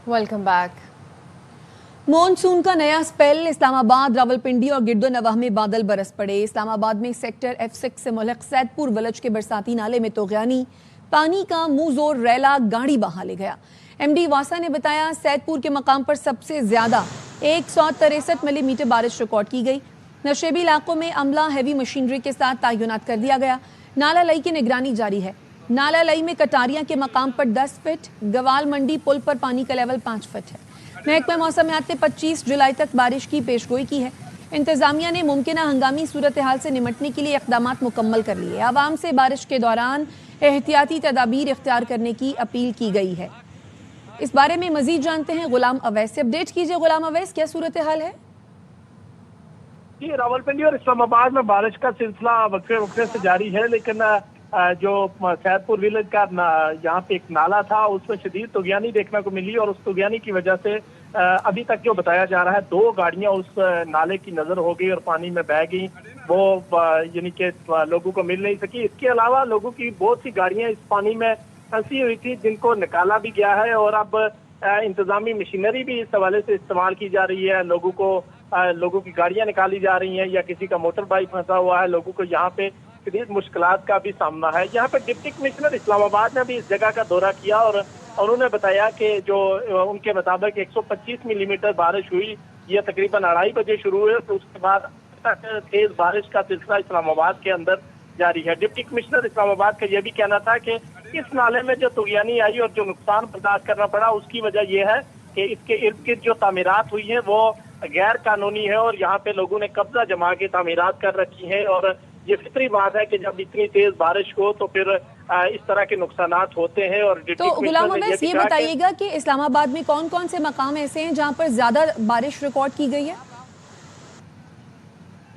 Welcome back. Monsoon का नया spell. Islamabad, Rawalpindi और गिरदोनवाह में बादल बरस पड़े। इस्लामाबाद में सेक्टर F6 से मुल्हक सैदपुर विलेज के बरसाती नाले में तोगयानी पानी का मुंह जोर रैला गाड़ी बहा ले गया। MD वासा ने बताया सैदपुर के मकाम पर सबसे ज्यादा 163 मिलीमीटर बारिश रिकॉर्ड की गई। नशेबी इलाकों में अमला हैवी मशीनरी के साथ तैनात कर दिया गया। नाला लई की निगरानी जारी है। नाला लई में कटारियां के मकाम पर 10 फीट, गवाल मंडी पुल पर पानी का लेवल 5 फीट है। महकमा मौसमियात ने 25 जुलाई तक बारिश की पेशगोई की है। इंतजामिया ने मुमकिना हंगामी सूरत हाल से निमटने के लिए इक़दामात मुकम्मल कर लिए। आवाम से बारिश के दौरान एहतियाती तदाबीर इख्तियार करने की अपील की गई है। इस बारे में मजीद जानते हैं गुलाम अवैस से। अपडेट कीजिए गुलाम अवैस, क्या सूरत हाल है? जी, रावलपिंडी और इस्लामाबाद में बारिश का सिलसिला वक्फे से जारी है, लेकिन जो सैदपुर विलेज का यहाँ पे एक नाला था उसमें शदीद तुगयानी देखने को मिली और उस तुगयानी की वजह से अभी तक जो बताया जा रहा है 2 गाड़ियां उस नाले की नजर हो गई और पानी में बह गई। वो यानी कि लोगों को मिल नहीं सकी। इसके अलावा लोगों की बहुत सी गाड़ियां इस पानी में फंसी हुई थी जिनको निकाला भी गया है और अब इंतजामी मशीनरी भी इस हवाले से इस्तेमाल की जा रही है। लोगों की गाड़ियां निकाली जा रही हैं या किसी का मोटर बाइक फंसा हुआ है। लोगों को यहाँ पे शदीद मुश्किलात का भी सामना है। यहाँ पे डिप्टी कमिश्नर इस्लामाबाद ने भी इस जगह का दौरा किया और उन्होंने बताया कि जो उनके मुताबिक 125 मिलीमीटर बारिश हुई। यह तकरीबन 2:30 बजे शुरू हुई तो उसके बाद तेज बारिश का सिलसिला इस्लामाबाद के अंदर जारी है। डिप्टी कमिश्नर इस्लामाबाद का यह भी कहना था कि इस नाले में जो तुगयानी आई और जो नुकसान बर्दाश्त करना पड़ा उसकी वजह यह है कि इसके इर्द गिर्द जो तामीरात हुई है वो गैर कानूनी है और यहाँ पे लोगों ने कब्जा जमा के तामीरात कर रखी है। और ये फितरी बात है कि जब इतनी तेज बारिश हो तो फिर इस तरह के नुकसानात होते हैं। और तो गुलाम अवैस, ये बताइएगा कि इस्लामाबाद में कौन कौन से मकाम ऐसे हैं जहाँ पर ज्यादा बारिश रिकॉर्ड की गई है?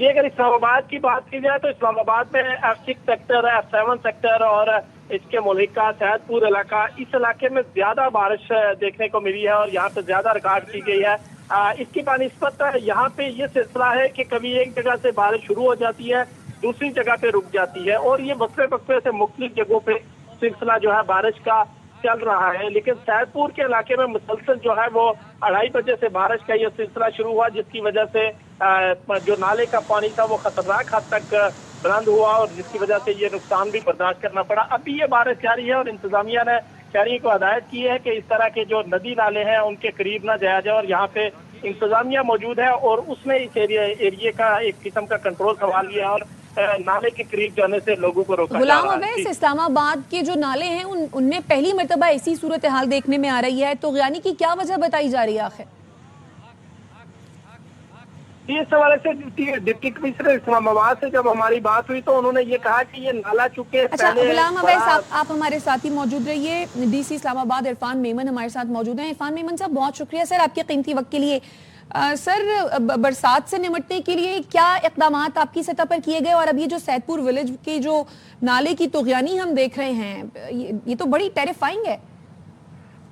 ये अगर इस्लामाबाद की बात की जाए तो इस्लामाबाद में F6 सेक्टर, F7 सेक्टर और इसके मुल्हिका सैदपुर इलाका, इस इलाके में ज्यादा बारिश देखने को मिली है और यहाँ पे ज्यादा रिकॉर्ड की गई है। इसकी बानिस्बत यहाँ पे ये सिलसिला है कि कभी एक जगह से बारिश शुरू हो जाती है, दूसरी जगह पे रुक जाती है और ये वक्फे से मुख्तलिफ जगहों पे सिलसिला जो है बारिश का चल रहा है। लेकिन सैदपुर के इलाके में मुसलसल जो है वो 2:30 बजे से बारिश का ये सिलसिला शुरू हुआ, जिसकी वजह से जो नाले का पानी था वो खतरनाक हद तक बुलंद हुआ और जिसकी वजह से ये नुकसान भी बर्दाश्त करना पड़ा। अभी ये बारिश जारी है और इंतजामिया ने शहरी को हदायत की है कि इस तरह के जो नदी नाले हैं उनके करीब ना जाया जाए और यहाँ पे इंतजामिया मौजूद है और उसने इस एरिया का एक किस्म का कंट्रोल संभाल लिया और नाले के करीब जाने से लोगों को रोका। गुलाम अवैस, इस्लामाबाद के जो नाले हैं उनमें पहली मर्तबा ऐसी सूरत हाल देखने में आ रही है, तो यानी कि क्या वजह बताई जा रही है आखिर? इस हवाले से डिप्टी कमिश्नर इस्लामाबाद से जब हमारी बात हुई तो उन्होंने ये कहा कि ये नाला चुके अच्छा, गुलाम अवैस, आप हमारे साथ ही मौजूद रहिए। DC इस्लामाबाद इरफान मेमन हमारे साथ मौजूद हैं। इरफान मेमन साहब, बहुत शुक्रिया सर आपके कीमती वक्त के लिए। सर, बरसात से निमटने के लिए क्या इक़दामात आपकी सतह पर किए गए और अब ये जो सैदपुर विलेज के जो नाले की तुगयानी हम देख रहे हैं ये तो बड़ी टेरिफाइंग है।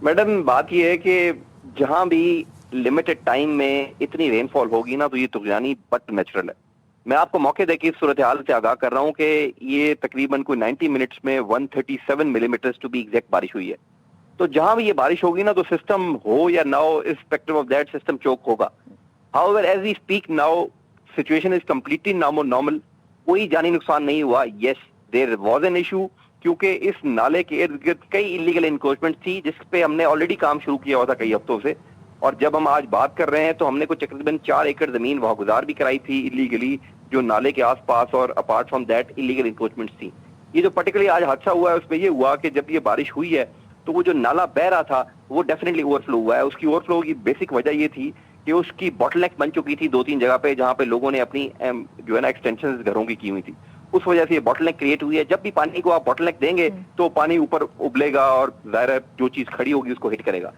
मैडम, बात ये है कि जहां भी लिमिटेड टाइम में इतनी रेनफॉल होगी ना तो ये तुगयानी बट नेचुरल है। मैं आपको मौके देके इस सूरत हाल से आगाह कर रहा हूँ कि ये तकरीबन कोई 90 मिनट्स में 137 मिलीमीटर टू बी एग्जैक्ट बारिश हुई है। तो जहां भी ये बारिश होगी ना तो सिस्टम हो या ना हो, irrespective of that system choke होगा। However as we speak now situation is completely normal. कोई जानी नुकसान नहीं हुआ। Yes, there was an issue क्योंकि इस नाले के इर्द गिर्द कई इलीगल इंक्रोचमेंट थी जिस पे हमने ऑलरेडी काम शुरू किया हुआ था कई हफ्तों से। और जब हम आज बात कर रहे हैं तो हमने कुछ तकरीबन 4 एकड़ जमीन वागुजार भी कराई थी इलीगली, जो नाले के आसपास, और apart from that illegal encroachments थी। ये जो पर्टिकुलरली आज हादसा हुआ है उसमें ये हुआ कि जब ये बारिश हुई है तो वो जो नाला बह रहा था वो डेफिनेटली ओवरफ्लो हुआ है। उसकी ओवरफ्लो की बेसिक वजह ये थी कि उसकी बॉटलनेक बन चुकी थी 2-3 जगह पे जहाँ पे लोगों ने अपनी जो है ना एक्सटेंशन घरों की हुई थी। उस वजह से ये बॉटलनेक क्रिएट हुई है। जब भी पानी को आप बॉटलनेक देंगे तो पानी ऊपर उबलेगा और ज़ाहिर है जो चीज खड़ी होगी उसको हिट करेगा।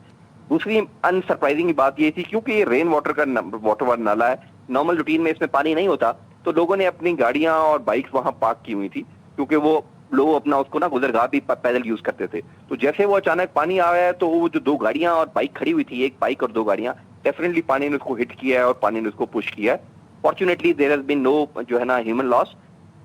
दूसरी अनसरप्राइजिंग बात ये थी क्योंकि ये रेन वाटर का वाटर नाला है, नॉर्मल रूटीन में इसमें पानी नहीं होता, तो लोगों ने अपनी गाड़ियां और बाइक्स वहां पार्क की हुई थी क्योंकि वो लोग अपना उसको ना गुजरगाह भी पैदल यूज करते थे। तो जैसे वो अचानक पानी आया है तो वो जो 2 गाड़ियां और बाइक खड़ी हुई थी, एक बाइक और 2 गाड़ियां, डेफिनेटली पानी ने उसको हिट किया है और पानी ने उसको पुश किया है। Fortunately there has been no जो है ना ह्यूमन लॉस।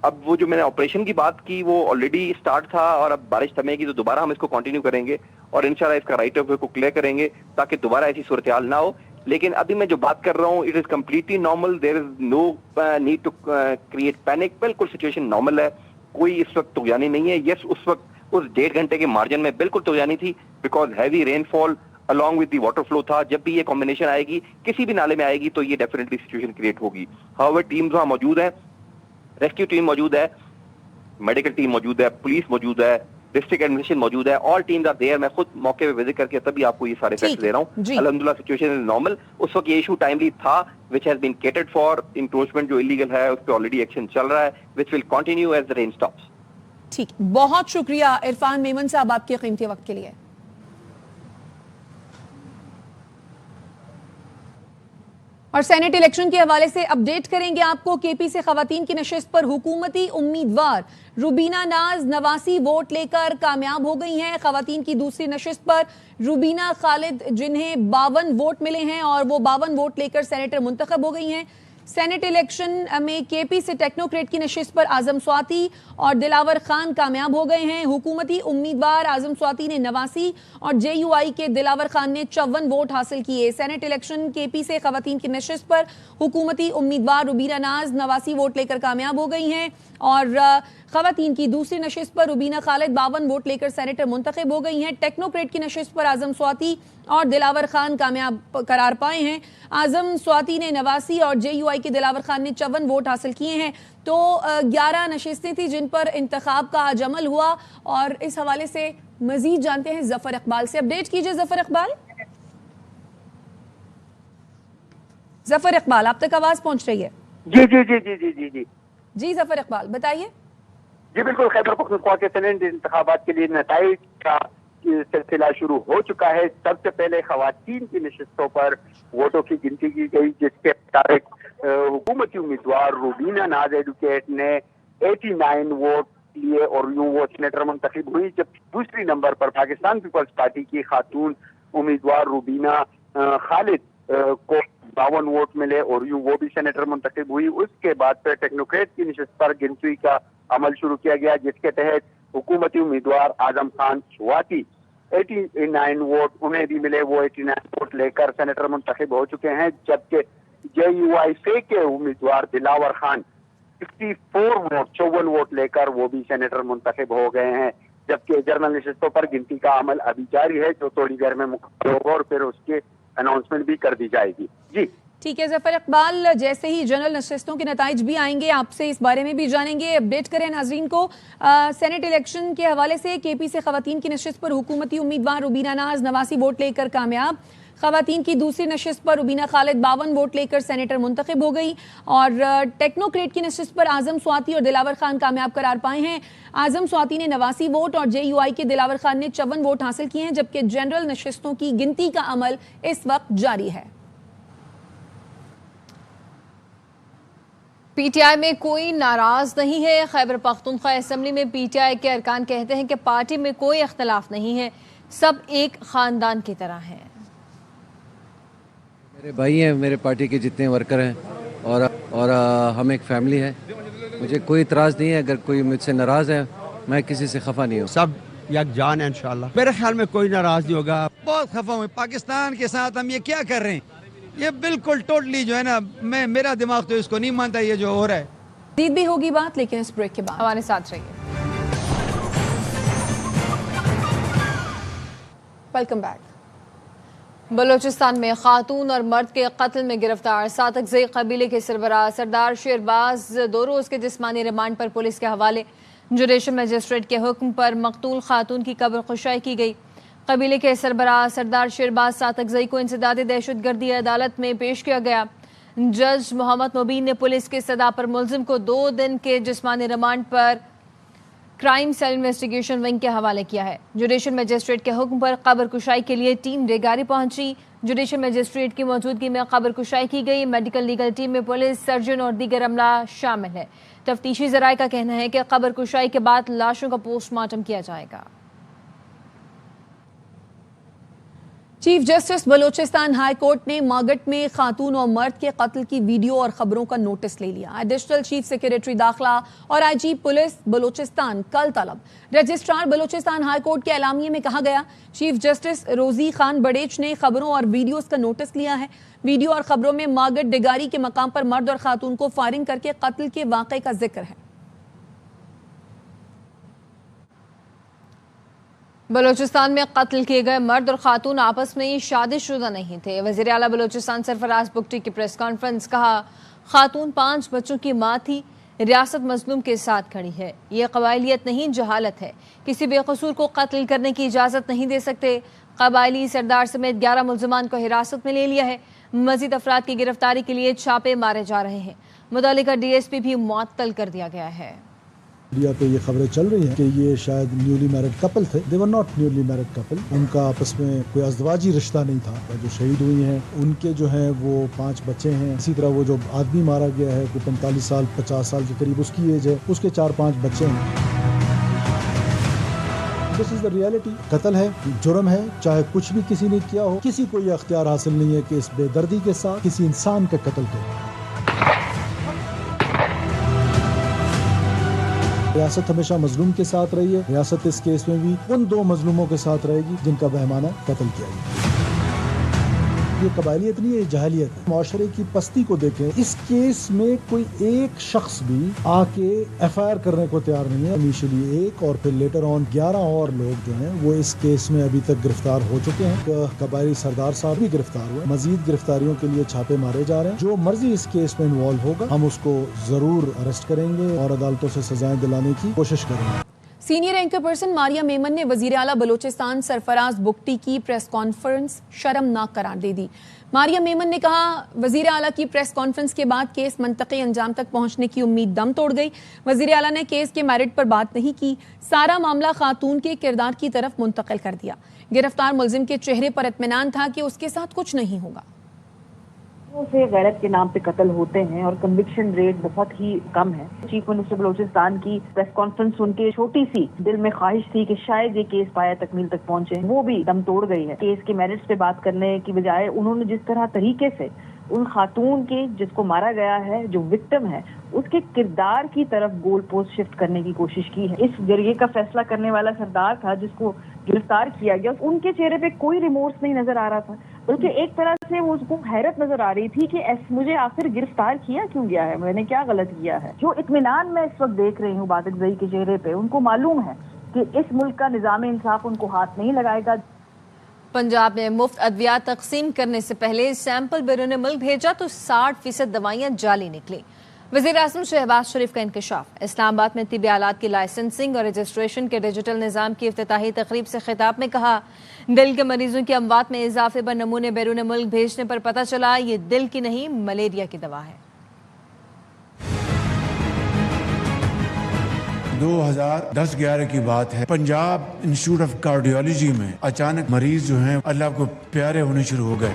अब वो जो मैंने ऑपरेशन की बात की वो ऑलरेडी स्टार्ट था और अब बारिश थमेगी तो दोबारा हम इसको कंटिन्यू करेंगे اور इंशाल्लाह इसका राइट ऑफ वे को क्लियर करेंगे ताकि दोबारा ऐसी सूरत-ए-हाल ना हो। लेकिन अभी मैं जो बात कर रहा हूँ it is completely normal, there is no need to create panic. बिल्कुल सिचुएशन नॉर्मल है, कोई इस वक्त तुगयानी नहीं है। यस, उस वक्त उस 1.5 घंटे के मार्जिन में बिल्कुल तुगयानी थी because heavy rainfall along with the water flow था। जब भी ये कॉम्बिनेशन आएगी किसी भी नाले में आएगी तो ये डेफिनेटली सिचुएशन क्रिएट होगी। हाउएवर टीम्स वहां मौजूद है, रेस्क्यू टीम मौजूद है, मेडिकल टीम मौजूद है, पुलिस मौजूद है, डिस्ट्रिक्ट एडमिनिस्ट्रेशन मौजूद है, ऑल टीम्स आर देयर। मैं खुद मौके पे विजिट करके तभी आपको ये सारे फैक्ट्स दे रहा हूँ। अल्हम्दुलिल्लाह सिचुएशन इज नॉर्मल। उस वक्त ये इशू टाइमली था which has been catered for. Encroachment जो इलीगल है उस पर ऑलरेडी एक्शन चल रहा है which will continue as the rain stops. ठीक, बहुत शुक्रिया इरफान मेमन साहब आपके कीमती वक्त के लिए। और सेनेट इलेक्शन के हवाले से अपडेट करेंगे आपको। केपी से खवातीन की नशिस्त पर हुकूमती उम्मीदवार रुबीना नाज 89 वोट लेकर कामयाब हो गई हैं। खवातीन की दूसरी नशिस्त पर रुबीना खालिद जिन्हें 52 वोट मिले हैं और वो 52 वोट लेकर सेनेटर मुंतखब हो गई हैं। सेनेट इलेक्शन में केपी से टेक्नोक्रेट की नशिस्त पर आजम स्वाति और दिलावर खान कामयाब हो गए हैं। हुकूमती उम्मीदवार आजम स्वाति ने 89 और जेयूआई के दिलावर खान ने 54 वोट हासिल किए। सेनेट इलेक्शन केपी से खवातीन की नशिस्त पर हुकूमती उम्मीदवार रुबीना नाज 89 वोट लेकर कामयाब हो गई हैं और खवातीन की दूसरी नशिस्त पर रुबीना खालिद 52 वोट लेकर सेनेटर मुंतखब हो गई हैं। टेक्नोक्रेट की नशिस्त पर आजम स्वाति और दिलावर खान कामयाब करार पाए हैं। आजम स्वाति ने 89 और जेयूआई के दिलावर खान ने 54 वोट हासिल किए हैं। तो 11 नशिस्तें थी जिन पर इंतखाब का आज अमल हुआ और इस हवाले से मजीद जानते हैं जफर इकबाल से। अपडेट कीजिए जफर इकबाल। जफर इकबाल, आप तक आवाज पहुंच रही है? जी जी जी जी जी जी जी जी जफर इकबाल बताइए। जी बिल्कुल, खैबर पख्तूनख्वा के सेनेट इंतखाबात के लिए नताइज का सिलसिला शुरू हो चुका है। सबसे पहले खवातीन की नशिस्तों पर वोटों की गिनती की गई जिसके मुताबिक हुकूमती उम्मीदवार रुबीना नाज एडवोकेट ने 89 वोट लिए और यूं वो सेनेटर मुंतखब हुई। जब दूसरी नंबर पर पाकिस्तान पीपल्स पार्टी की खातून उम्मीदवार रुबीना खालिद को 52 वोट मिले और यूं वो भी सेनेटर मुंतखब हुई। उसके बाद फिर टेक्नोक्रेट की नशिस्त पर गिनती का अमल शुरू किया गया जिसके तहत हुकूमती उम्मीदवार आजम खान स्वाति 89 वोट उन्हें भी मिले, वो 89 वोट लेकर सेनेटर मुंतखब हो चुके हैं। जबकि जेयूआई से के उम्मीदवार दिलावर खान 54 वोट लेकर वो भी सेनेटर मुंतखब हो गए हैं। जबकि जनरल नशिस्तों पर गिनती का अमल अभी जारी है जो थोड़ी देर में मुकम्मल होगा और फिर उसके अनाउंसमेंट भी कर दी जाएगी। जी ठीक है जफर इकबाल, जैसे ही जनरल नशिस्तों के नताइज भी आएंगे आपसे इस बारे में भी जानेंगे। अपडेट करें नाजरीन को। सेनेट इलेक्शन के हवाले से केपी से खवातीन की नशिस्त पर हुकूमती उम्मीदवार रुबीना नाज 89 वोट लेकर कामयाब। खवातीन की दूसरी नशिस्त पर रुबीना खालिद 52 वोट लेकर सेनेटर मुंतखब हो गई और टेक्नोक्रेट की नशिस्त पर आजम स्वाति और दिलावर खान कामयाब करार पाए हैं। आजम स्वाति ने 89 वोट और जेयूआई के दिलावर खान ने 54 वोट हासिल किए हैं। जबकि जनरल नशिस्तों की गिनती का अमल इस वक्त जारी है। पीटीआई में कोई नाराज नहीं है। खैबर पख्तूनख्वा असेंबली में पीटीआई के अरकान कहते हैं कि पार्टी में कोई इख्तलाफ नहीं है, सब एक खानदान की तरह हैं। मेरे भाई हैं, मेरे पार्टी के जितने वर्कर हैं और हम एक फैमिली है। मुझे कोई इतराज़ नहीं है। अगर कोई मुझसे नाराज़ है मैं किसी से खफा नहीं हूँ। सब यकजान है इंशाल्लाह। मेरे ख्याल में कोई नाराज नहीं होगा। बहुत खफा हूँ पाकिस्तान के साथ हम ये क्या कर रहे हैं। ये बिल्कुल टोटली जो है ना, मेरा दिमाग तो इसको नहीं मानता ये जो हो रहा है। जीत भी होगी बात, लेकिन इस ब्रेक के बाद हमारे साथ रहिए। Welcome back. बलूचिस्तान में खातून और मर्द के कत्ल में गिरफ्तार सातकज़ई कबीले के सरबराह सरदार शेरबाज 2 रोज के जिस्मानी रिमांड पर पुलिस के हवाले। जुडिशल मजिस्ट्रेट के हुक्म पर मकतूल खातून की कब्र खुशाई की गई। कबीले के सरबराह सरदार शेरबाज सातकज़ई को इंसदाद दहशतगर्दी अदालत में पेश किया गया। जज मोहम्मद मुबीन ने पुलिस के सदा पर मुलजिम को 2 दिन के जिस्मानी रिमांड पर क्राइम सेल इन्वेस्टिगेशन विंग के हवाले किया है। जुडिशल मजिस्ट्रेट के हुक्म पर कब्र कुशाई के लिए टीम रेगारी पहुंची। जुडिशल मजिस्ट्रेट की मौजूदगी में कब्र कुशाई की गई। मेडिकल लीगल टीम में पुलिस, सर्जन और दीगर अमला शामिल है। तफ्तीशी ज़राए का कहना है कि कब्र कुशाई के बाद लाशों का पोस्टमार्टम किया जाएगा। Chief justice Balochistan high court نے ماگٹ میں خاتون اور مرد کے قتل کی ویڈیو اور خبروں کا نوٹس لے لیا. ایڈیشنل چیف سیکریٹری داخلہ اور آئی جی پولیس بلوچستان کل طلب. رجسٹرار بلوچستان ہائی کورٹ کے اعلامیے میں کہا گیا چیف جسٹس روزی خان بڑیچ نے خبروں اور ویڈیوز کا نوٹس لیا ہے. ویڈیو اور خبروں میں ماگٹ ڈگاری کے مقام پر مرد اور خاتون کو فائرنگ کر کے قتل کے واقعے کا ذکر ہے. بلوچستان میں قتل کیے گئے مرد اور خاتون آپس میں شادی شدہ نہیں تھے. وزیر اعلیٰ بلوچستان سرفراز بگٹی کی پریس کانفرنس. کہا خاتون 5 بچوں کی ماں تھی. ریاست مظلوم کے ساتھ کھڑی ہے. یہ قبائلیت نہیں جہالت ہے. کسی بے قصور کو قتل کرنے کی اجازت نہیں دے سکتے. قبائلی سردار سمیت 11 ملزمان کو حراست میں لے لیا ہے. مزید افراد کی گرفتاری کے لیے چھاپے مارے جا رہے ہیں. متعلقہ ڈی ایس پی بھی معطل کر دیا گیا ہے. میڈیا پہ یہ خبریں چل رہی ہیں کہ یہ شاید نیولی میرڈ کپل تھے. They were not newly married couple. ان کا آپس میں کوئی ازدواجی رشتہ نہیں تھا. جو شہید ہوئی ہیں ان کے جو ہیں وہ 5 بچے ہیں. اسی طرح وہ جو آدمی مارا گیا ہے کوئی 45 سال 50 سال کے قریب اس کی ایج ہے, اس کے 4-5 بچے ہیں. دس از دا ریالٹی. قتل ہے, جرم ہے, چاہے کچھ بھی کسی نے کیا ہو. کسی کو یہ اختیار حاصل نہیں ہے کہ اس بے دردی کے ساتھ کسی انسان کا قتل کرے. ریاست ہمیشہ مظلوم کے ساتھ رہی ہے. ریاست اس کیس میں بھی ان 2 مظلوموں کے ساتھ رہے گی جن کا بہیمانہ قتل کیا گیا. یہ قبائلیت نہیں ہے, جہالیت ہے. معاشرے کی پستی کو دیکھیں. اس کیس میں کوئی ایک شخص بھی آ کے ایف آئی آر کرنے کو تیار نہیں ہے. انیشلی 1 اور پھر لیٹر آن 11 اور لوگ جو ہیں وہ اس کیس میں ابھی تک گرفتار ہو چکے ہیں. قبائلی سردار صاحب بھی گرفتار ہوئے. مزید گرفتاریوں کے لیے چھاپے مارے جا رہے ہیں. جو مرضی اس کیس میں انوالو ہوگا ہم اس کو ضرور اریسٹ کریں گے اور عدالتوں سے سزائیں دلانے کی کوشش کریں گے. سینئر اینکر پرسن ماریا میمن نے وزیر اعلیٰ بلوچستان سرفراز بگٹی کی پریس کانفرنس شرمناک قرار دے دی. ماریا میمن نے کہا وزیر اعلیٰ کی پریس کانفرنس کے بعد کیس منطقی انجام تک پہنچنے کی امید دم توڑ گئی. وزیر اعلیٰ نے کیس کے میرٹ پر بات نہیں کی. سارا معاملہ خاتون کے کردار کی طرف منتقل کر دیا. گرفتار ملزم کے چہرے پر اطمینان تھا کہ اس کے ساتھ کچھ نہیں ہوگا. سے غیرت کے نام پہ قتل ہوتے ہیں اور کنوکشن ریٹ بہت ہی کم ہے. چیف منسٹر بلوچستان کی پریس کانفرنس سن کے چھوٹی سی دل میں خواہش تھی کہ شاید یہ کیس پایا تکمیل تک پہنچے, وہ بھی دم توڑ گئی ہے. کیس کے میرٹس پہ بات کرنے کی بجائے انہوں نے جس طرح طریقے سے ان خاتون کے جس کو مارا گیا ہے جو وکٹم ہے اس کے کردار کی طرف گول پوسٹ شفٹ کرنے کی کوشش کی ہے. اس جرگے کا فیصلہ کرنے والا سردار تھا جس کو گرفتار کیا گیا, ان کے چہرے پہ کوئی ریمورس نہیں نظر آ رہا تھا, بلکہ ایک طرح سے وہ اس کو حیرت نظر آ رہی تھی کہ مجھے آخر گرفتار کیا کیوں گیا ہے, میں نے کیا غلط کیا ہے. جو اطمینان میں اس وقت دیکھ رہی ہوں بادق زئی کے چہرے پہ, ان کو معلوم ہے کہ اس ملک کا نظام انصاف ان کو ہاتھ نہیں لگائے گا. پنجاب میں مفت ادویات تقسیم کرنے سے پہلے سیمپل بیرون ملک بھیجا تو 60% دوائیاں جعلی نکلی. وزیر اعظم شہباز شریف کا انکشاف. اسلام آباد میں طبی آلات کی لائسنسنگ اور رجسٹریشن کے ڈیجیٹل نظام کی افتتاحی تقریب سے خطاب میں کہا دل کے مریضوں کی اموات میں اضافے پر نمونے بیرون ملک بھیجنے پر پتہ چلا یہ دل کی نہیں ملیریا کی دوا ہے. 2010-11 کی بات ہے. پنجاب انسٹیٹیوٹ آف کارڈیولوجی میں اچانک مریض جو ہیں اللہ کو پیارے ہونے شروع ہو گئے.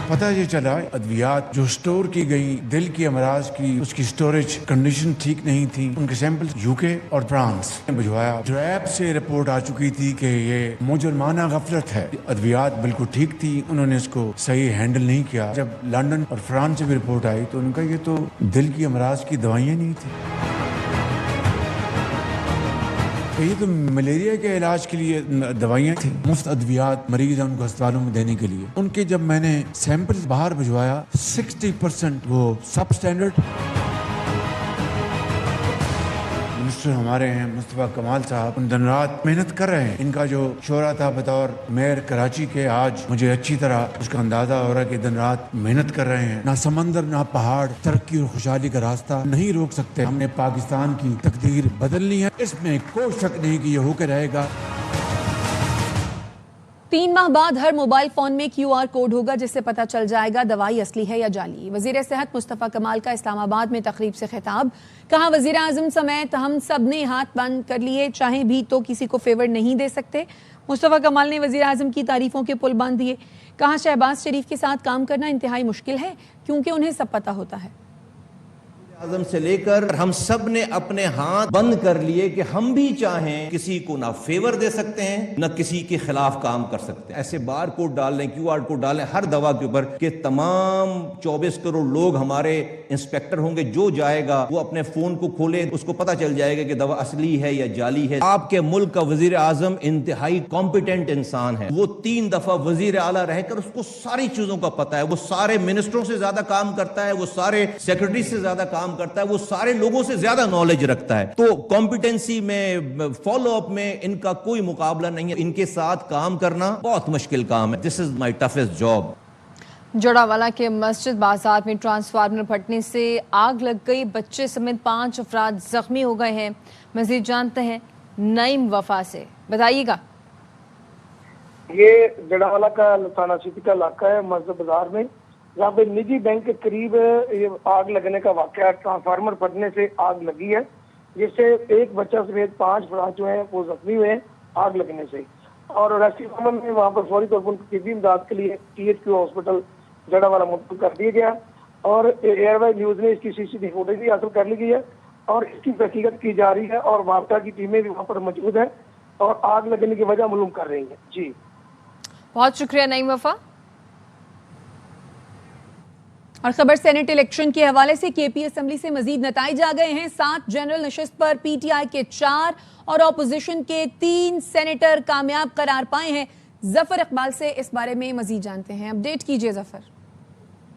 پتہ یہ چلا ادویات جو سٹور کی گئی دل کی امراض کی اس کی سٹوریج کنڈیشن ٹھیک نہیں تھی. ان کے سیمپل UK اور فرانس بھجوایا. ریب سے رپورٹ آ چکی تھی کہ یہ مجرمانہ غفلت ہے. ادویات بالکل ٹھیک تھی, انہوں نے اس کو صحیح ہینڈل نہیں کیا. جب لندن اور فرانس سے بھی رپورٹ آئی تو ان کا یہ تو دل کی امراض کی دوائیاں نہیں تھی, یہ تو ملیریا کے علاج کے لیے دوائیاں تھیں. مفت ادویات مریض ہیں ان کو اسپتالوں میں دینے کے لیے. ان کے جب میں نے سیمپل باہر بھجوایا 60% وہ سب اسٹینڈرڈ. منسٹر ہمارے ہیں مصطفیٰ کمال صاحب, ان دن رات محنت کر رہے ہیں. ان کا جو شعرا تھا بطور میئر کراچی کے, آج مجھے اچھی طرح اس کا اندازہ ہو رہا ہے کہ دن رات محنت کر رہے ہیں. نہ سمندر نہ پہاڑ ترقی اور خوشحالی کا راستہ نہیں روک سکتے. ہم نے پاکستان کی تقدیر بدلنی ہے, اس میں کوئی شک نہیں کہ یہ ہو کے رہے گا. 3 ماہ بعد ہر موبائل فون میں QR کوڈ ہوگا جس سے پتہ چل جائے گا دوائی اصلی ہے یا جعلی. وزیر صحت مصطفیٰ کمال کا اسلام آباد میں تقریب سے خطاب. کہا وزیر اعظم سمیت ہم سب نے ہاتھ بند کر لیے, چاہیں بھی تو کسی کو فیور نہیں دے سکتے. مصطفیٰ کمال نے وزیر اعظم کی تعریفوں کے پل باندھ دیے. کہا شہباز شریف کے ساتھ کام کرنا انتہائی مشکل ہے کیونکہ انہیں سب پتہ ہوتا ہے. اعظم سے لے کر ہم سب نے اپنے ہاتھ بند کر لیے کہ ہم بھی چاہیں کسی کو نہ فیور دے سکتے ہیں نہ کسی کے خلاف کام کر سکتے ہیں. ایسے بار کوڈ ڈال لیں, کیو آر کوڈ ڈالیں ہر دوا کے اوپر کہ تمام 24 کروڑ لوگ ہمارے انسپیکٹر ہوں گے, جو جائے گا وہ اپنے فون کو کھولے, اس کو پتا چل جائے گا کہ دوا اصلی ہے یا جعلی ہے. آپ کے ملک کا وزیر اعظم انتہائی کمپیٹنٹ انسان ہے, وہ 3 دفعہ وزیر اعلیٰ رہ کر اس کو ساری چیزوں کا پتا ہے, وہ سارے منسٹروں سے زیادہ کام کرتا ہے, وہ سارے سیکرٹری سے زیادہ کام کرتا ہے, وہ سارے لوگوں سے زیادہ نالج رکھتا ہے. تو کمپیٹنسی میں, فالو اپ میں ان کا کوئی مقابلہ نہیں ہے. ان کے ساتھ کام کرنا بہت مشکل کام ہے. دس از مائی ٹفسٹ جاب. جوڑاوالا کے مسجد بازار میں ٹرانسفارمر پھٹنے سے آگ لگ گئی, بچے سمیت 5 افراد زخمی ہو گئے ہیں. مزید جانتے ہیں نعیم وفا سے, بتائیے گا. یہ جڑاوالا کا تھانہ سٹی کا علاقہ ہے, مسجد بازار میں, جہاں پہ نجی بینک کے قریب یہ آگ لگنے کا واقعہ, ٹرانسفارمر پھٹنے سے آگ لگی ہے, جس سے ایک بچہ سمیت 5 افراد جو ہیں وہ زخمی ہوئے ہیں آگ لگنے سے. اور ریسکیو کامن میں وہاں پر فوری طور پر ان کی طبی امداد کے لیے THQ ہاسپٹل جڑاوالا منتقل کر دیا گیا. اور ایئر وائی نیوز نے اس کی CCTV فوٹیج بھی حاصل کر لی گئی ہے اور اس کی تحقیقات کی جا رہی ہے, اور واقعہ کی ٹیمیں بھی وہاں پر موجود ہیں اور آگ لگنے کی وجہ معلوم کر رہی ہیں. جی بہت شکریہ نعیم وفا. اور خبر سینٹ الیکشن کے حوالے سے KP اسمبلی سے مزید نتائج آ گئے ہیں. 7 جنرل نشست پر PTI کے 4 اور اپوزیشن کے 3 سینیٹر کامیاب قرار پائے ہیں. ظفر اقبال سے اس بارے میں مزید جانتے ہیں, اپڈیٹ کیجیے ظفر.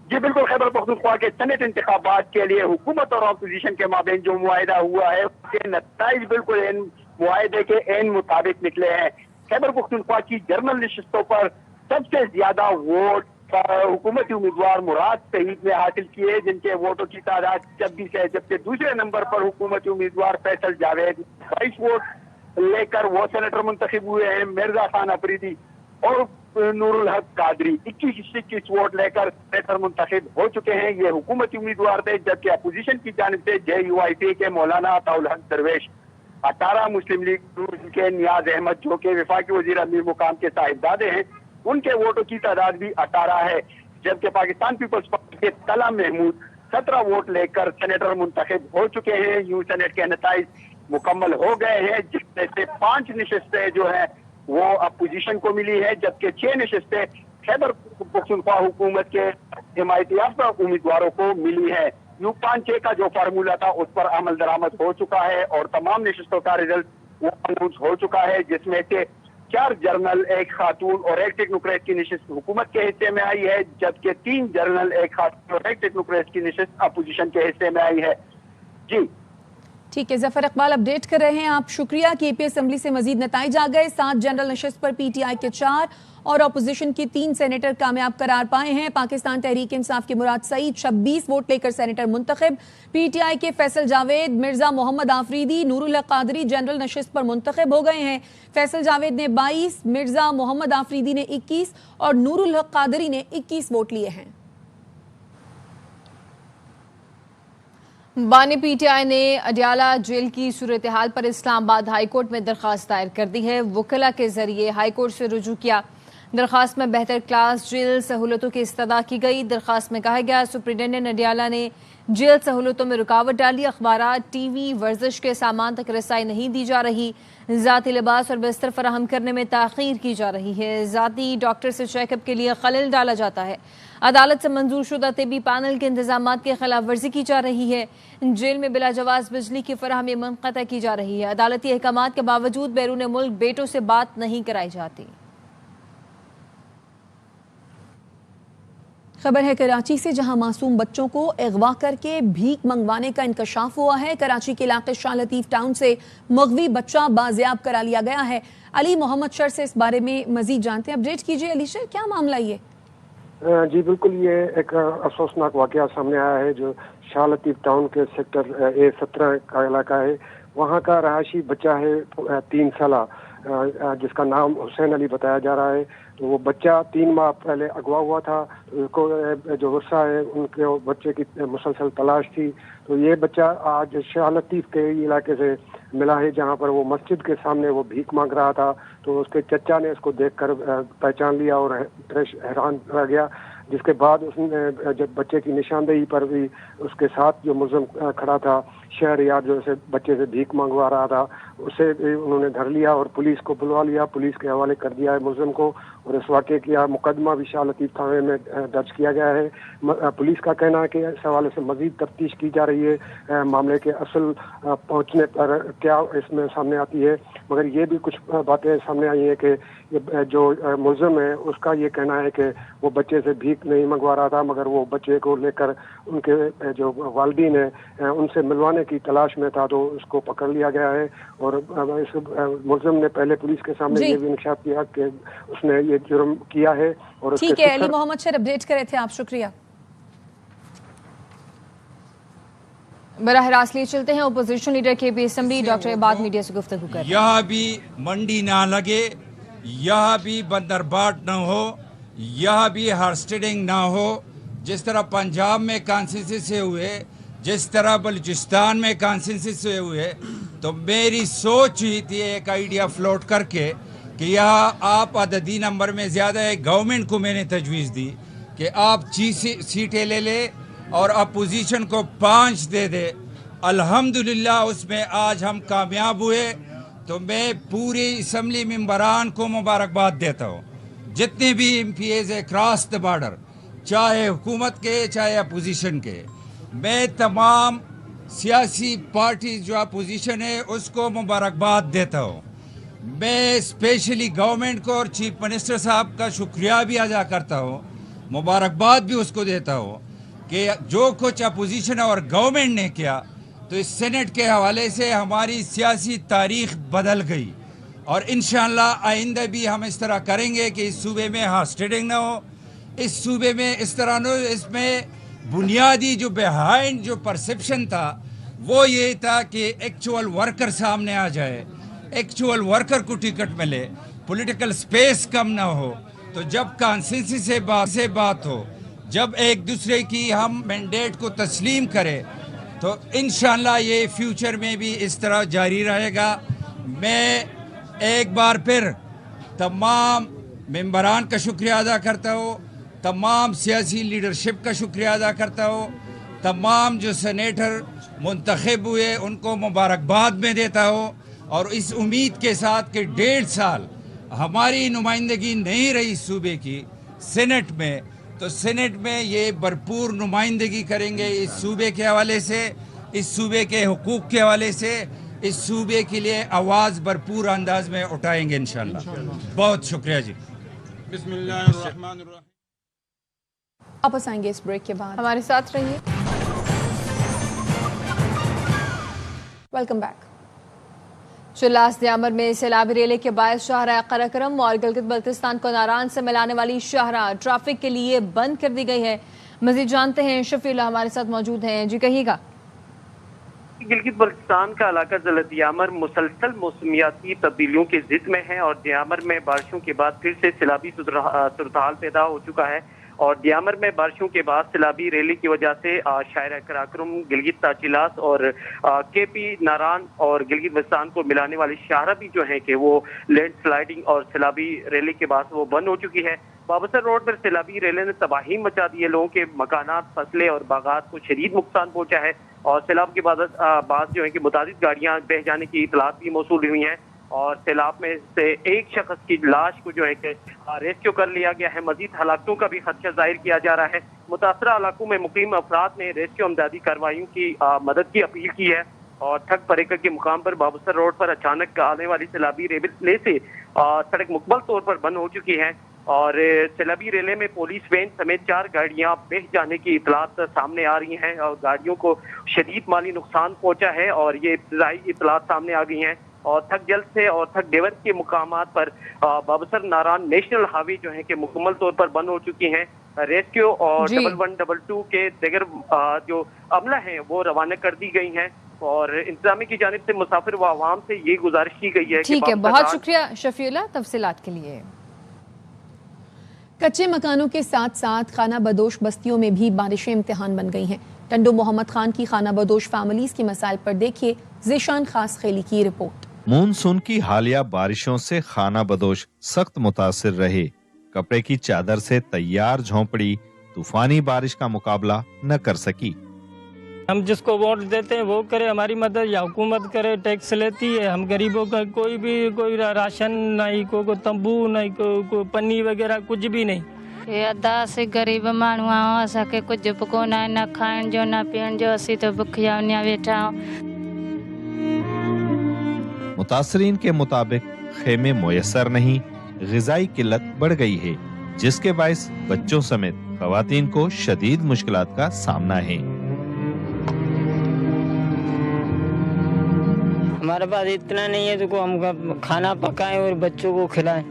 جی بالکل, خیبر پختونخوا کے سینٹ انتخابات کے لیے حکومت اور اپوزیشن کے مابین جو معاہدہ ہوا ہے اس کے نتائج بالکل معاہدے کے عین مطابق نکلے ہیں. خیبر پختونخوا کی جنرل نشستوں پر سب سے زیادہ ووٹ حکومتی امیدوار مراد شہید نے حاصل کیے, جن کے ووٹوں کی تعداد 26 ہے, جبکہ دوسرے نمبر پر حکومتی امیدوار فیصل جاوید 22 ووٹ لے کر وہ سینیٹر منتخب ہوئے ہیں. مرزا خان افریدی اور نور الحق قادری 21 ووٹ لے کر سینیٹر منتخب ہو چکے ہیں. یہ حکومتی امیدوار تھے, جبکہ اپوزیشن کی جانب سے JUIP کے مولانا عطا الحق درویش, 18 مسلم لیگ کے نیاز احمد جو کہ وفاقی وزیر امیر مقام کے صاحبزادے ہیں, ان کے ووٹوں کی تعداد بھی 18 ہے. جبکہ پاکستان پیپلز پارٹی کے طلحہ محمود 17 ووٹ لے کر سینیٹر منتخب ہو چکے ہیں. یوں سینیٹ کے نتائج مکمل ہو گئے ہیں, جس میں سے 5 نشستیں جو ہیں وہ اپوزیشن کو ملی ہے, جبکہ 6 نشستیں خیبر پختونخوا حکومت کے حمایت یافتہ امیدواروں کو ملی ہے. یوں 5-6 کا جو فارمولہ تھا اس پر عمل درآمد ہو چکا ہے اور تمام نشستوں کا رزلٹ وہ اناؤنس ہو چکا ہے, جس میں سے 4 جرنل, 1 خاتون اور 1 ٹیکنوکریٹ کی نشست حکومت کے حصے میں آئی ہے, جبکہ 3 جرنل, 1 خاتون اور 1 ٹیکنوکریٹ کی نشست اپوزیشن کے حصے میں آئی ہے. جی ٹھیک ہے, ظفر اقبال اپڈیٹ کر رہے ہیں آپ, شکریہ. KP اسمبلی سے مزید نتائج آ گئے. 7 جنرل نشست پر PTI کے 4 اور اپوزیشن کے 3 سینیٹر کامیاب قرار پائے ہیں. پاکستان تحریک انصاف کے مراد سعید 26 ووٹ لے کر سینیٹر منتخب. PTI کے فیصل جاوید, مرزا محمد آفریدی, نور الحق قادری جنرل نشست پر منتخب ہو گئے ہیں. فیصل جاوید نے 22, مرزا محمد آفریدی نے 21 اور نور الحق قادری نے 21 ووٹ لیے ہیں. بانی PTI نے اڈیالہ جیل کی صورتحال پر اسلام آباد ہائی کورٹ میں درخواست دائر کر دی ہے. وکلاء کے ذریعے ہائی کورٹ سے رجوع کیا. درخواست میں بہتر کلاس جیل سہولتوں کی استدعا کی گئی. درخواست میں کہا گیا سپرنٹینڈنٹ اڈیالہ نے جیل سہولتوں میں رکاوٹ ڈالی, اخبارات, TV, ورزش کے سامان تک رسائی نہیں دی جا رہی, ذاتی لباس اور بستر فراہم کرنے میں تاخیر کی جا رہی ہے, ذاتی ڈاکٹر سے چیک اپ کے لیے خلل ڈالا جاتا ہے, عدالت سے منظور شدہ طبی پینل کے انتظامات کی خلاف ورزی کی جا رہی ہے, جیل میں بلا جواز بجلی کی فراہمی منقطع کی جا رہی ہے, عدالتی احکامات کے باوجود بیرون ملک بیٹوں سے بات نہیں کرائی جاتی. خبر ہے کراچی سے, جہاں معصوم بچوں کو اغوا کر کے بھیک منگوانے کا انکشاف ہوا ہے. کراچی کے علاقے شاہ لطیف ٹاؤن سے مغوی بچہ بازیاب کرا لیا گیا ہے. علی محمد شر سے اس بارے میں مزید جانتے ہیں, اپڈیٹ کیجیے. علی شر, کیا معاملہ یہ؟ جی بالکل, یہ ایک افسوسناک واقعہ سامنے آیا ہے جو شاہ لطیف ٹاؤن کے سیکٹر A17 کا علاقہ ہے. وہاں کا رہائشی بچہ ہے 3 سالہ, جس کا نام حسین علی بتایا جا رہا ہے. تو وہ بچہ 3 ماہ پہلے اغوا ہوا تھا. اس کو جو ورثہ ہے ان کے بچے کی مسلسل تلاش تھی. تو یہ بچہ آج شاہ لطیف کے علاقے سے ملا ہے جہاں پر وہ مسجد کے سامنے وہ بھیک مانگ رہا تھا، تو اس کے چچا نے اس کو دیکھ کر پہچان لیا اور حیران رہ گیا، جس کے بعد اس نے جب بچے کی نشاندہی پر بھی اس کے ساتھ جو ملزم کھڑا تھا شہریار جو اسے بچے سے بھیک منگوا رہا تھا، اسے بھی انہوں نے دھر لیا اور پولیس کو بلوا لیا، پولیس کے حوالے کر دیا ہے ملزم کو، اور اس واقعے کا مقدمہ بھی شاہ لطیف تھانے میں درج کیا گیا ہے۔ پولیس کا کہنا ہے کہ اس حوالے سے مزید تفتیش کی جا رہی ہے، معاملے کے اصل پہنچنے پر کیا اس میں سامنے آتی ہے، مگر یہ بھی کچھ باتیں سامنے آئی ہیں کہ جو ملزم ہے اس کا یہ کہنا ہے کہ وہ بچے سے بھیک نہیں منگوا رہا تھا، مگر وہ بچے کو لے کر ان کے جو والدین ہیں ان سے ملوانے کی تلاش میں تھا، تو اس کو پکڑ لیا گیا ہے۔ اور اس ملزم نے پہلے پولیس کے سامنے یہ بھی انکشاف کیا کہ اس نے یہ جرم کیا ہے۔ اور ٹھیک ہے، علی محمد شیر اپڈیٹ کرے تھے آپ، شکریہ۔ براہ راست لیے چلتے ہیں، اپوزیشن لیڈر کے پی اسمبلی ڈاکٹر عباد میڈیا سے گفتگو کر رہے ہیں۔ یہاں بھی منڈی نہ لگے، یہاں بھی بندرباٹ نہ ہو، یہاں بھی ہارسٹڈنگ نہ ہو، جس طرح پنجاب میں کانسنسس سے ہوئے، جس طرح بلوچستان میں کانسنسس سے ہوئے، تو میری سوچ ہی تھی ایک آئیڈیا فلوٹ کر کے کہ یہاں آپ عددی نمبر میں زیادہ ہے، گورنمنٹ کو میں نے تجویز دی کہ آپ 6 سیٹیں لے لے اور اپوزیشن کو 5 دے دے۔ الحمدللہ اس میں آج ہم کامیاب ہوئے، تو میں پوری اسمبلی ممبران کو مبارکباد دیتا ہوں، جتنے بھی MPs across the border, چاہے حکومت کے چاہے اپوزیشن کے۔ میں تمام سیاسی پارٹی جو اپوزیشن ہے اس کو مبارکباد دیتا ہوں۔ میں اسپیشلی گورنمنٹ کو اور چیف منسٹر صاحب کا شکریہ بھی ادا کرتا ہوں، مبارکباد بھی اس کو دیتا ہوں کہ جو کچھ اپوزیشن اور گورنمنٹ نے کیا، تو اس سینٹ کے حوالے سے ہماری سیاسی تاریخ بدل گئی، اور انشاءاللہ آئندہ بھی ہم اس طرح کریں گے کہ اس صوبے میں ہاسٹڈنگ نہ ہو، اس صوبے میں اس طرح نہ ہو۔ اس میں بنیادی جو بیہائنڈ جو پرسپشن تھا وہ یہ تھا کہ ایکچول ورکر سامنے آ جائے، ایکچول ورکر کو ٹکٹ ملے، پولیٹیکل سپیس کم نہ ہو۔ تو جب کانسنسس سے بات ہو، جب ایک دوسرے کی ہم مینڈیٹ کو تسلیم کرے، تو انشاءاللہ یہ فیوچر میں بھی اس طرح جاری رہے گا۔ میں ایک بار پھر تمام ممبران کا شکریہ ادا کرتا ہوں، تمام سیاسی لیڈرشپ کا شکریہ ادا کرتا ہوں، تمام جو سینیٹر منتخب ہوئے ان کو مبارکباد میں دیتا ہوں، اور اس امید کے ساتھ کہ 1.5 سال ہماری نمائندگی نہیں رہی صوبے کی سینٹ میں، تو سینٹ میں یہ بھرپور نمائندگی کریں گے اس صوبے کے حوالے سے، اس صوبے کے حقوق کے حوالے سے، اس صوبے کے لیے آواز بھرپور انداز میں اٹھائیں گے انشاءاللہ۔ بہت شکریہ جی۔ بسم اللہ الرحمن الرحیم۔ واپس آئیں گے اس بریک کے بعد، ہمارے ساتھ رہیے۔ Welcome back. شلاس دیامر میں سیلابی ریلے کے باعث شاہراہ قراقرم اور گلگت بلتستان کو ناران سے ملانے والی شاہراہ ٹریفک کے لیے بند کر دی گئی ہے۔ مزید جانتے ہیں، شفیع اللہ ہمارے ساتھ موجود ہیں، جی کہیے گا۔ گلگت بلتستان کا علاقہ ضلع دیامر مسلسل موسمیاتی تبدیلیوں کے ضد میں ہے، اور دیامر میں بارشوں کے بعد پھر سے سیلابی صورتحال پیدا ہو چکا ہے، اور دیامر میں بارشوں کے بعد سیلابی ریلی کی وجہ سے شاہراہ قراقرم، گلگت تاچیلاس اور کے پی ناران اور گلگت بلتستان کو ملانے والی شاہراہ بھی جو ہیں کہ وہ لینڈ سلائیڈنگ اور سیلابی ریلی کے بعد وہ بند ہو چکی ہے۔ بابسر روڈ پر سیلابی ریلے نے تباہی مچا دی ہے، لوگوں کے مکانات، فصلیں اور باغات کو شدید نقصان پہنچا ہے، اور سیلاب کے بعد جو ہے کہ متعدد گاڑیاں بہہ جانے کی اطلاعات بھی موصول ہوئی ہیں، اور سیلاب میں سے ایک شخص کی لاش کو جو ہے کہ ریسکیو کر لیا گیا ہے۔ مزید ہلاکتوں کا بھی خدشہ ظاہر کیا جا رہا ہے۔ متاثرہ علاقوں میں مقیم افراد نے ریسکیو امدادی کارروائیوں کی مدد کی اپیل کی ہے، اور ٹھگ پریکر کے مقام پر بابسر روڈ پر اچانک آنے والی سیلابی ریلے سے سڑک مکمل طور پر بند ہو چکی ہے، اور سیلابی ریلے میں پولیس وین سمیت 4 گاڑیاں بہہ جانے کی اطلاعات سامنے آ رہی ہیں، اور گاڑیوں کو شدید مالی نقصان پہنچا ہے، اور یہ ابتدائی اطلاعات سامنے آ گئی ہیں۔ اور تھک جلد سے اور تھک ڈیور کے مقامات پر بابسر ناران نیشنل ہاوے جو ہیں کہ مکمل طور پر بند ہو چکی ہیں۔ ریسکیو اور 1112 کے دیگر جو عملہ ہیں وہ روانہ کر دی گئی ہیں، اور انتظامیہ کی جانب سے مسافر و عوام سے یہ گزارش کی گئی ہے۔ ٹھیک ہے، بہت شکریہ شفیع اللہ تفصیلات کے لیے۔ کچے مکانوں کے ساتھ ساتھ خانہ بدوش بستیوں میں بھی بارشیں امتحان بن گئی ہیں۔ ٹنڈو محمد خان کی خانہ بدوش فیملیز کے مسائل پر دیکھیے ज़ीशान खास खेली की रिपोर्ट। मॉनसून की हालिया बारिशों से खाना बदोश सख्त मुतासिर रहे। कपड़े की चादर से तैयार झोंपड़ी तूफानी बारिश का मुकाबला न कर सकी। हम जिसको वोट देते हैं वो करे हमारी मदद या हुकूमत करे, टैक्स लेती है। हम गरीबों का कोई राशन नहीं, कोई तंबू नहीं, कोई पन्नी वगैरह कुछ भी नहीं। ये अदा से गरीब माण्हू आहियूं, असांखे कुझु बि कोन आहे, न खाइण जो न पीअण जो, असीं तो बुखिया वञा वेठा आहियूं। मुतासरीन के मुताबिक खेमे मुयस्सर नहीं, ग़िज़ाई किल्लत बढ़ गई है, जिसके बाइस बच्चों समेत ख़वातीन को शदीद मुश्किलात का सामना है। हमारे पास इतना नहीं है तो हम खाना पकाएं और बच्चों को खिलाएं।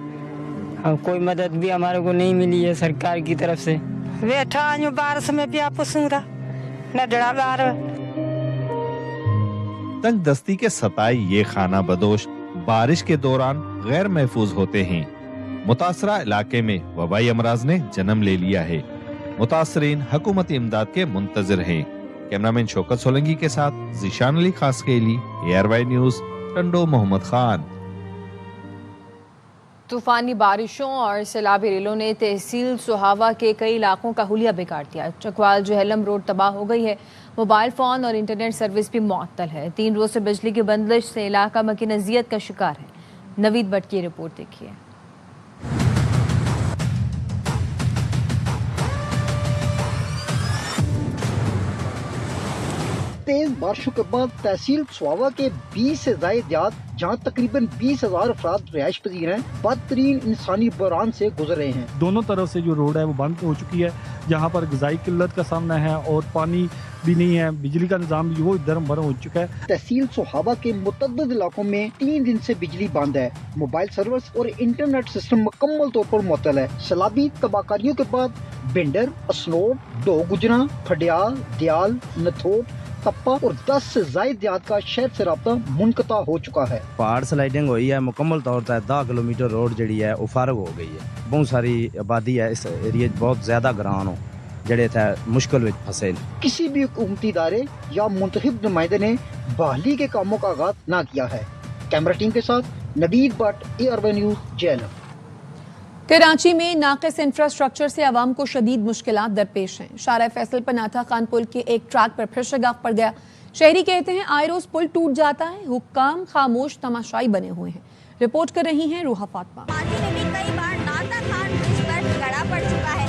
कोई मदद भी हमारे को नहीं मिली है सरकार की तरफ से। वेठा आहियूं बारिश में पिया पुसूं था, नंढड़ा ॿार। तंग दस्ती के सताए ये खाना बदोश बारिश के दौरान गैर महफूज होते हैं। मुतासरा इलाके में वबाई अमराज ने जन्म ले लिया है। मुतासरीन हुकूमती इमदाद के मुंतजिर हैं। कैमरामैन शौकत सोलंकी के साथ ज़ीशान अली खासकेली, ARY न्यूज़, टंडो मोहम्मद खान। तूफानी बारिशों और सैलाबी रेलों ने तहसील सुहावा के कई इलाकों का हुलिया बिगाड़ दिया। चकवाल जहलम रोड तबाह हो गई है। मोबाइल फोन और इंटरनेट सर्विस भी मुअत्तल है। 3 रोज से बिजली की बंदिश से इलाका मकीन अजियत का शिकार है। नवीद भट्ट की रिपोर्ट देखिए। तेज बारिशों के बाद तहसील सुहावा के 20 से ज्यादा देहात, जहाँ तकरीबन 20,000 अफराद रिहाइश पजीर हैं, बदतरीन इंसानी बहरान से गुजर रहे हैं। दोनों तरफ से जो रोड है वो बंद हो चुकी है, जहाँ पर ग़िज़ाई किल्लत का सामना है और पानी भी नहीं है, बिजली का निज़ाम भी वो दरम भरम हो चुका है। तहसील सुहावा के मुतअद्दिद इलाकों में 3 दिन से बिजली बंद है। मोबाइल सर्विस और इंटरनेट सिस्टम मुकम्मल तौर पर मुअत्तल है। सैलाबी तबाहकारियों के बाद बिंडर, असनोड, डो गुजरा, फडियाल, दयाल, नथोट, तप्पा और 10 से ज़ायद देहात का शहर से राब्ता मुनक़ता हो चुका है। पहाड़ स्लाइडिंग हुई है, मुकम्मल तौर पर 10 किलोमीटर रोड जड़ी है वो फारग हो गई है। बहुत सारी आबादी है इस एरिया, बहुत ज्यादा ग्रान हो जड़े थे मुश्किल में फंसे। किसी भी हुकूमती इदारे या मुंतखब नुमाइंदे ने बहाली के कामों का आगाज ना किया है। कैमरा टीम के साथ नवीद भट्ट, ARY न्यूज़, जेलम। कराची में नाक़िस इंफ्रास्ट्रक्चर से आवाम को शदीद मुश्किलात दरपेश हैं। शारा फैसल पर नाथा खान पुल के एक ट्रैक पर फिर शगाफ पड़ गया। शहरी कहते हैं आए रोज पुल टूट जाता है। हुक्काम खामोश तमाशाई बने हुए हैं। रिपोर्ट कर रही हैं रूहा फातिमा। कई बार नाथा खान ब्रिज पर गड़ा पड़ चुका है।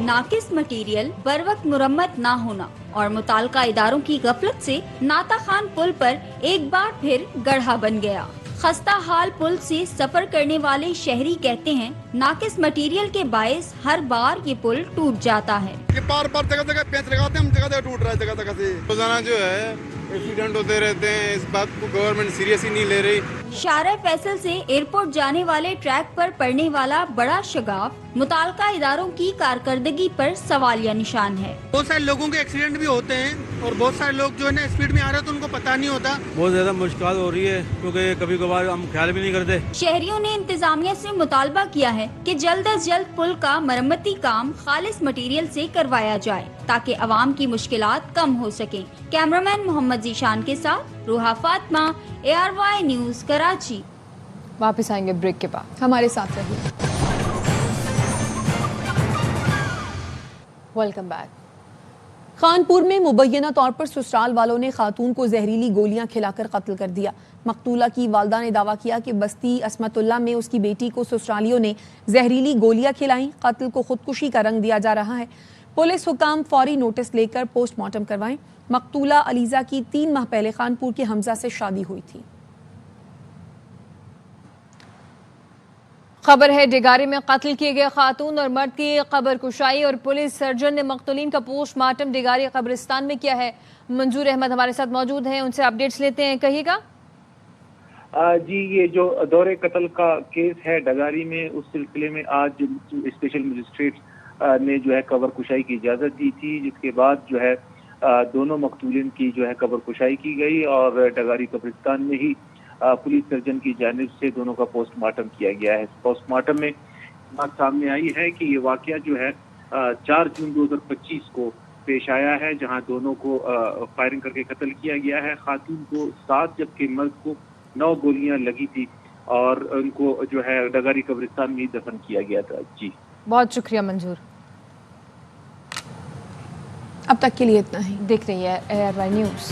नाकिस मटीरियल, बर वक्त मुरम्मत ना होना और मुताल्लिका इदारों की गफलत से नाथा खान पुल पर एक बार फिर गड्ढा बन गया। खस्ता हाल पुल से सफर करने वाले शहरी कहते हैं नाकिस मटेरियल के बायस हर बार ये पुल टूट जाता है। बार बार जगह जगह पेंच लगाते हैं, हम जगह जगह टूट रहा है, जगह जगह से रोजाना जो है एक्सीडेंट होते रहते हैं। इस बात को गवर्नमेंट सीरियस ही नहीं ले रही। शारा फैसल से एयरपोर्ट जाने वाले ट्रैक पर पड़ने वाला बड़ा शगाफ मुताल्लिका इदारों की कारकर्दगी पर सवालिया निशान है। बहुत सारे लोगों के एक्सीडेंट भी होते हैं और बहुत सारे लोग जो है ना स्पीड में आ रहे हैं तो उनको पता नहीं होता। बहुत ज्यादा मुश्किल हो रही है क्योंकि कभी कभार हम ख्याल भी नहीं करते। शहरियों ने इंतजामिया से मुतालबा किया है कि जल्द अज जल्द पुल का मरम्मती काम खालिस मटेरियल से करवाया जाए ताकि अवाम की मुश्किलात कम हो सके। कैमरामैन मोहम्मद ज़ीशान के साथ रूहा फातिमा, ARY न्यूज़, कराची। वापस आएंगे ब्रेक के बाद, हमारे साथ रहिए। Welcome back. खानपुर में मुबैना तौर पर ससुराल वालों ने खातून को जहरीली गोलियां खिलाकर कत्ल कर दिया। मकतूला की वालदा ने दावा किया कि बस्ती असमतुल्ला में उसकी बेटी को ससुरालियों ने जहरीली गोलियां खिलाई। कत्ल को खुदकुशी का रंग दिया जा रहा है। पुलिस हुकाम फौरी नोटिस लेकर पोस्टमार्टम करवाएं। मकतूला अलीजा की 3 माह पहले खानपुर के हमजा से शादी हुई थी। खबर है डिगारी में कत्ल किए गए खातून और मर्द की कब्र कुशाई और पुलिस सर्जन ने मकतूलीन का पोस्टमार्टम डिगारी कब्रिस्तान में किया है। मंजूर अहमद हमारे साथ मौजूद हैं, उनसे अपडेट्स लेते हैं। कहिएगा जी, ये जो दौरे कत्ल का केस है डगारी में, उस सिलसिले में आज स्पेशल मजिस्ट्रेट ने जो है कब्र कुशाई की इजाजत दी थी, जिसके बाद जो है दोनों मकतूलिन की जो है कब्र कुशाई की गई और डगारी कब्रिस्तान में ही पुलिस सर्जन की जानिब से दोनों का पोस्टमार्टम किया गया है। पोस्टमार्टम में बात सामने आई है कि ये वाकया जो है 4 जून 2025 को پیش آیا ہے جہاں دونوں کو فائرنگ کر کے قتل کیا گیا ہے. خاتون کو 7 جبکہ مرد کو 9 گولیاں لگی تھی اور ان کو جو ہے ڈگاری قبرستان میں دفن کیا گیا تھا. جی بہت شکریہ منظور. اب تک کے لیے اتنا ہی. دیکھ رہی ہے ARY نیوز.